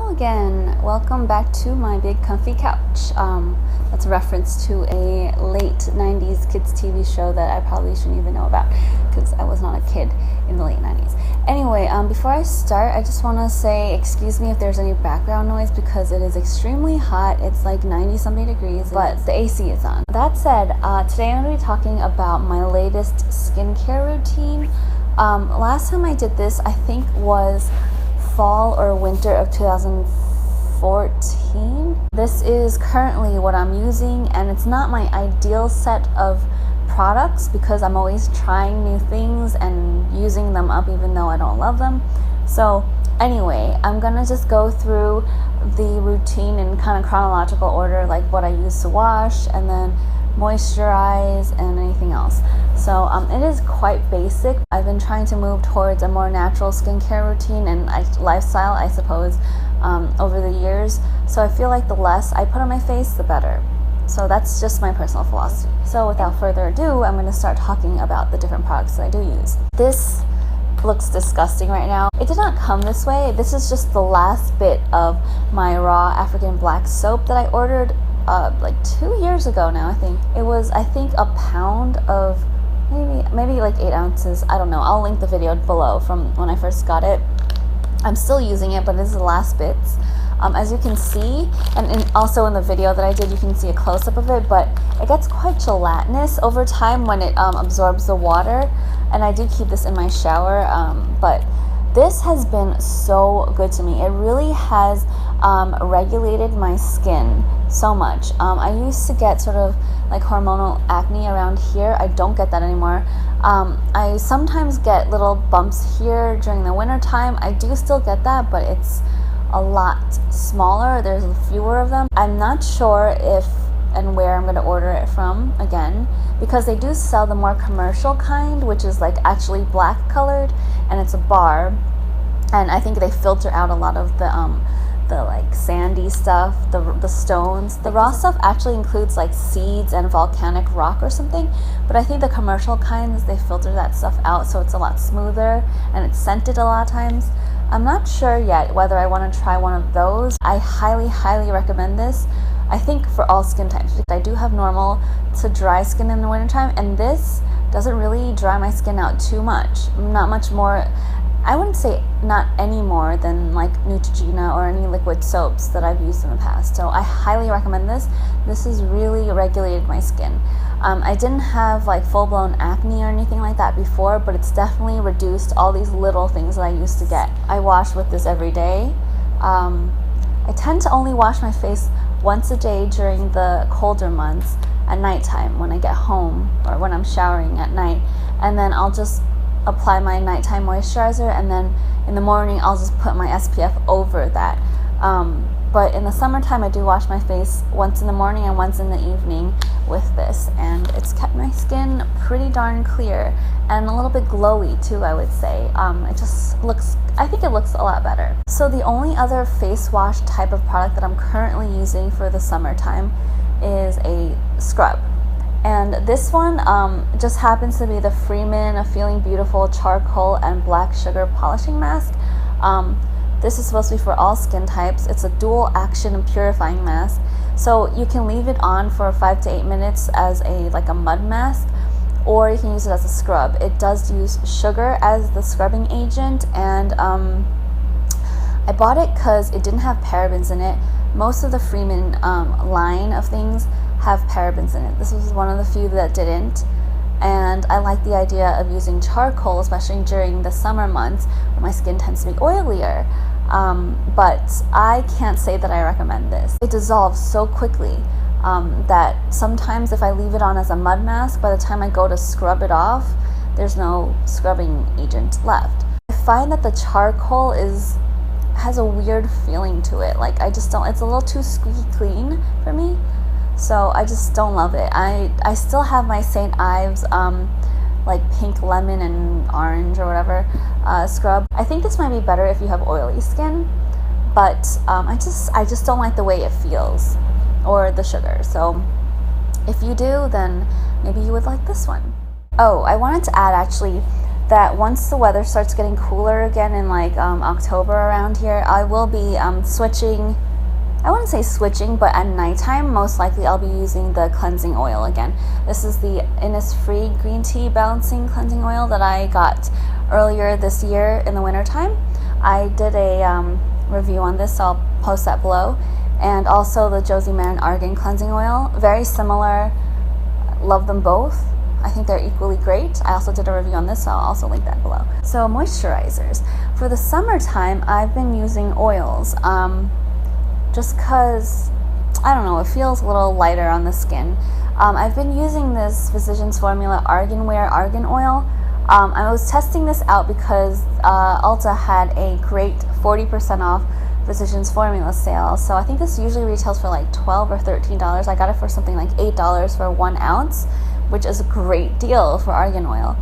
Hello again. Welcome back to my big comfy couch. That's a reference to a late 90s kids TV show that I probably shouldn't even know about because I was not a kid in the late 90s. Anyway, before I start, I just want to say excuse me if there's any background noise because it is extremely hot. It's like 90 something degrees, but the AC is on. That said, today I'm going to be talking about my latest skincare routine. Last time I did this, I think was fall or winter of 2014. This is currently what I'm using, and it's not my ideal set of products because I'm always trying new things and using them up even though I don't love them. So anyway, I'm gonna just go through the routine in kind of chronological order, like what I use to wash and then moisturize and anything else. So it is quite basic. I've been trying to move towards a more natural skincare routine and lifestyle, I suppose, over the years. So I feel like the less I put on my face, the better. So that's just my personal philosophy. So without further ado, I'm going to start talking about the different products that I do use. This looks disgusting right now. It did not come this way. This is just the last bit of my raw African black soap that I ordered like 2 years ago now. I think it was a pound of maybe like 8 ounces. I don't know. I'll link the video below from when I first got it. I'm still using it, but this is the last bits. As you can see, and also in the video that I did, you can see a close-up of it, but it gets quite gelatinous over time when it absorbs the water, and I do keep this in my shower, but this has been so good to me. It really has regulated my skin so much. I used to get sort of like hormonal acne around here. I don't get that anymore. I sometimes get little bumps here during the winter time. I do still get that, but it's a lot smaller. There's fewer of them. I'm not sure if and where I'm going to order it from again, because they do sell the more commercial kind, which is like actually black colored, and it's a bar, and I think they filter out a lot of the like sandy stuff, the stones. The raw stuff actually includes like seeds and volcanic rock or something, but I think the commercial kinds, they filter that stuff out, so it's a lot smoother and it's scented a lot of times. I'm not sure yet whether I want to try one of those. I highly recommend this. I think for all skin types. I do have normal to dry skin in the wintertime, and this doesn't really dry my skin out too much. Not much more. I wouldn't say not any more than like Neutrogena or any liquid soaps that I've used in the past. So I highly recommend this. This has really regulated my skin. I didn't have like full-blown acne or anything like that before, but it's definitely reduced all these little things that I used to get. I wash with this every day. I tend to only wash my face once a day during the colder months at nighttime when I get home or when I'm showering at night, and then I'll just apply my nighttime moisturizer, and then in the morning I'll just put my SPF over that. But in the summertime I do wash my face once in the morning and once in the evening with this, and it's kept my skin pretty darn clear and a little bit glowy too, I would say. It just looks, I think it looks a lot better. So the only other face wash type of product that I'm currently using for the summertime is a scrub. And this one just happens to be the Freeman A Feeling Beautiful Charcoal and Black Sugar Polishing Mask. This is supposed to be for all skin types. It's a dual action and purifying mask. So you can leave it on for 5 to 8 minutes as a mud mask, or you can use it as a scrub. It does use sugar as the scrubbing agent, and I bought it because it didn't have parabens in it. Most of the Freeman line of things have parabens in it. This was one of the few that didn't, and I like the idea of using charcoal, especially during the summer months when my skin tends to be oilier. But I can't say that I recommend this. It dissolves so quickly that sometimes if I leave it on as a mud mask, by the time I go to scrub it off, there's no scrubbing agent left. I find that the charcoal has a weird feeling to it. Like, I just don't, it's a little too squeaky clean for me. So I just don't love it. I still have my St. Ives like pink lemon and orange or whatever scrub. I think this might be better if you have oily skin, but I just don't like the way it feels or the sugar. So if you do, then maybe you would like this one. Oh, I wanted to add actually, that once the weather starts getting cooler again in like October around here, I will be switching. I wouldn't say switching, but at nighttime, most likely I'll be using the cleansing oil again. This is the Innisfree Green Tea Balancing Cleansing Oil that I got earlier this year in the wintertime. I did a review on this, so I'll post that below. And also the Josie Maran Argan Cleansing Oil. Very similar. Love them both. I think they're equally great. I also did a review on this, so I'll also link that below. So moisturizers. For the summertime, I've been using oils. Just because, I don't know, it feels a little lighter on the skin. I've been using this Physicians Formula Argan Wear Argan Oil. I was testing this out because Ulta had a great 40% off Physicians Formula sale. So I think this usually retails for like $12 or $13. I got it for something like $8 for 1 ounce, which is a great deal for argan oil.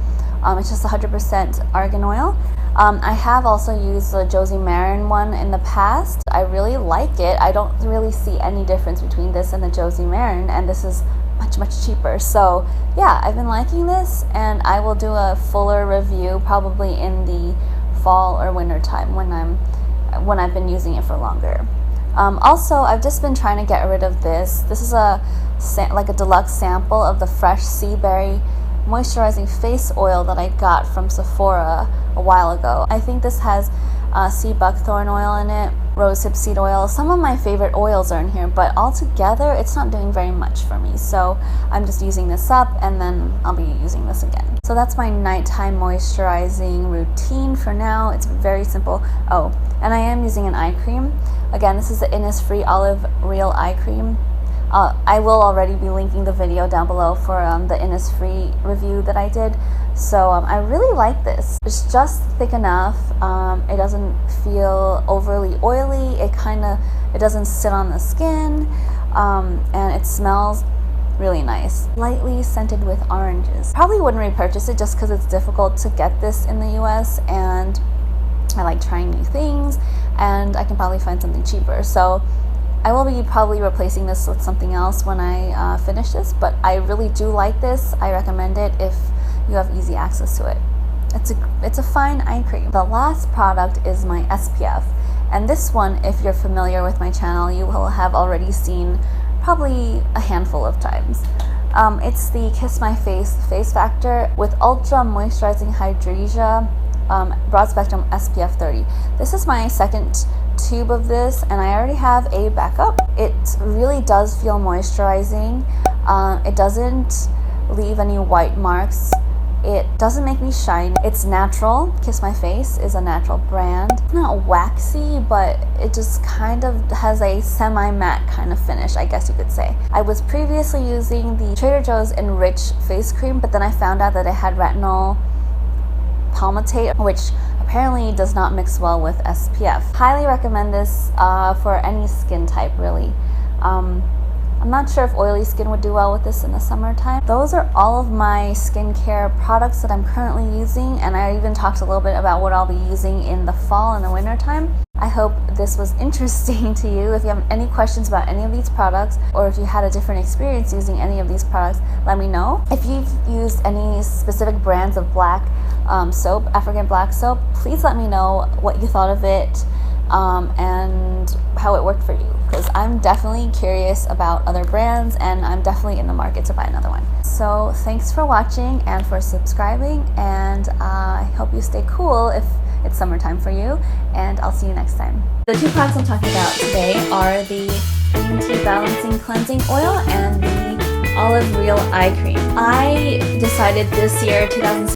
It's just 100% argan oil. I have also used the Josie Maran one in the past. I really like it. I don't really see any difference between this and the Josie Maran, and this is much cheaper. So yeah, I've been liking this, and I will do a fuller review probably in the fall or winter time when I've been using it for longer. Also, I've just been trying to get rid of this. This is like a deluxe sample of the fresh Seaberry moisturizing face oil that I got from Sephora a while ago. I think this has sea buckthorn oil in it, rosehip seed oil. Some of my favorite oils are in here, but altogether it's not doing very much for me. So I'm just using this up, and then I'll be using this again. So that's my nighttime moisturizing routine for now. It's very simple. Oh, and I am using an eye cream. Again, this is the Innisfree Olive Real Eye Cream. I will already be linking the video down below for the Innisfree review that I did. So I really like this. It's just thick enough. It doesn't feel overly oily. It doesn't sit on the skin, and it smells really nice. Lightly scented with oranges. Probably wouldn't repurchase it just because it's difficult to get this in the US, and I like trying new things, and I can probably find something cheaper. So I will be probably replacing this with something else when I finish this, but I really do like this. I recommend it if you have easy access to it. It's a fine eye cream. The last product is my SPF, and this one, if you're familiar with my channel, you will have already seen probably a handful of times. It's the Kiss My Face Face Factor with Ultra Moisturizing Hydration Broad Spectrum SPF 30. This is my second tube of this, and I already have a backup. It really does feel moisturizing. It doesn't leave any white marks. It doesn't make me shiny. It's natural. Kiss My Face is a natural brand. It's not waxy, but it just kind of has a semi-matte kind of finish, I guess you could say. I was previously using the Trader Joe's Enrich face cream, but then I found out that it had retinol palmitate, which apparently does not mix well with SPF. Highly recommend this for any skin type, really. I'm not sure if oily skin would do well with this in the summertime. Those are all of my skincare products that I'm currently using, and I even talked a little bit about what I'll be using in the fall and the winter time. I hope this was interesting to you. If you have any questions about any of these products, or if you had a different experience using any of these products, let me know. If you've used any specific brands of black soap, African black soap, please let me know what you thought of it and how it worked for you, because I'm definitely curious about other brands, and I'm definitely in the market to buy another one. So thanks for watching and for subscribing, and I hope you stay cool if it's summertime for you, and I'll see you next time. The two products I'm talking about today are the Green Tea Balancing Cleansing Oil and the Olive Real Eye Cream. I decided this year, 2016,